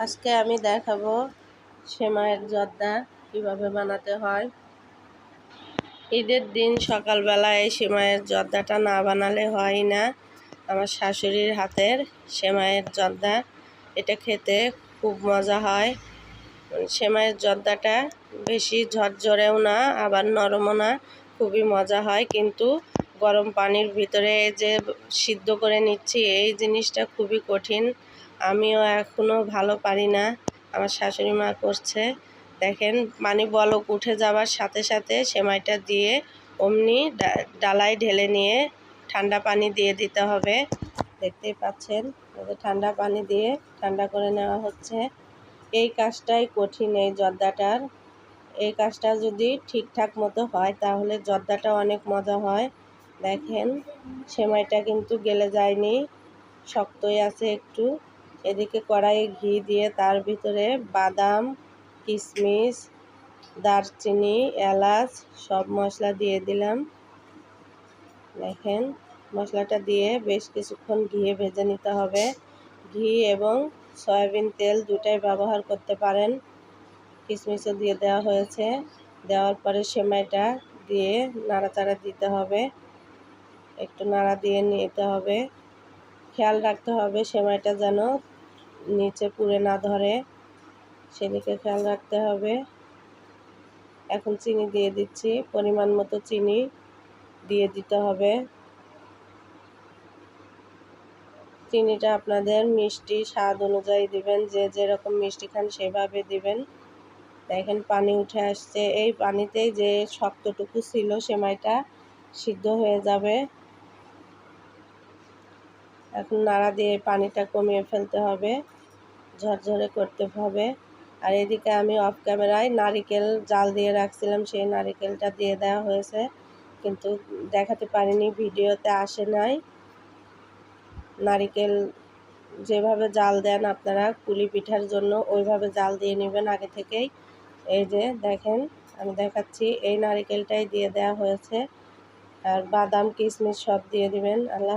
আজকে আমি দেখাবো সেমাইয়ের জর্দা কিভাবে বানাতে হয়। ঈদের দিন সকালবেলা এই সেমাইয়ের জর্দাটা না বানালে হয় না। আমার শাশুড়ির হাতের সেমাইয়ের জর্দা, এটা খেতে খুব মজা হয়। সেমাইয়ের জর্দাটা বেশি ঝরঝরেও না আবার নরমও না, খুবই মজা হয়। কিন্তু গরম পানির ভিতরে যে সিদ্ধ করে নিচ্ছি এই জিনিসটা খুবই কঠিন। আমিও এখনও ভালো পারি না, আমার শাশুড়ি মা করছে। দেখেন, পানি বলক উঠে যাওয়ার সাথে সাথে সেমাইটা দিয়ে অমনি ডালায় ঢেলে নিয়ে ঠান্ডা পানি দিয়ে দিতে হবে। দেখতেই পাচ্ছেন, ঠান্ডা পানি দিয়ে ঠান্ডা করে নেওয়া হচ্ছে। এই কাজটাই কঠিন এই জর্দাটার। এই কাজটা যদি ঠিকঠাক মতো হয় তাহলে জর্দাটা অনেক মজা হয়। দেখেন, সেমাইটা কিন্তু গলে যায়নি, শক্তই আছে একটু। এদিকে কড়াইয়ে ঘি দিয়ে তার ভিতরে বাদাম, কিশমিশ, দারচিনি, এলাচ সব মশলা দিয়ে দিলাম। দেখেন, মশলাটা দিয়ে বেশ কিছুক্ষণ ঘিয়ে ভেজে নিতে হবে। ঘি এবং সয়াবিন তেল দুটাই ব্যবহার করতে পারেন। কিশমিশও দিয়ে দেওয়া হয়েছে। দেওয়ার পরে সেমাইটা দিয়ে নাড়াচাড়া দিতে হবে, একটু নাড়া দিয়ে নিতে হবে। খেয়াল রাখতে হবে সেমাইটা যেন নিচে পুড়ে না ধরে, সেদিকে খেয়াল রাখতে হবে। এখন চিনি দিয়ে দিচ্ছি, পরিমাণ মতো চিনি দিয়ে দিতে হবে। চিনিটা আপনাদের মিষ্টি স্বাদ অনুযায়ী দিবেন, যে যেরকম মিষ্টি খান সেভাবে দিবেন। দেখেন, পানি উঠে আসছে। এই পানিতেই যে শক্তটুকু ছিল সেমাইটা সিদ্ধ হয়ে যাবে। এখন নাড়া দিয়ে পানিটা কমিয়ে ফেলতে হবে, ঝরঝরে করতে হবে। আর এদিকে আমি অফ ক্যামেরায় নারিকেল জাল দিয়ে রাখছিলাম, সেই নারিকেলটা দিয়ে দেওয়া হয়েছে, কিন্তু দেখাতে পারিনি, ভিডিওতে আসে নাই। নারিকেল যেভাবে জাল দেন আপনারা পুলি পিঠার জন্য, ওইভাবে জাল দিয়ে নেবেন আগে থেকেই। এই যে দেখেন, আমি দেখাচ্ছি, এই নারিকেলটাই দিয়ে দেওয়া হয়েছে। আর বাদাম, কিশমিশ সব দিয়ে দিবেন। আল্লাহ।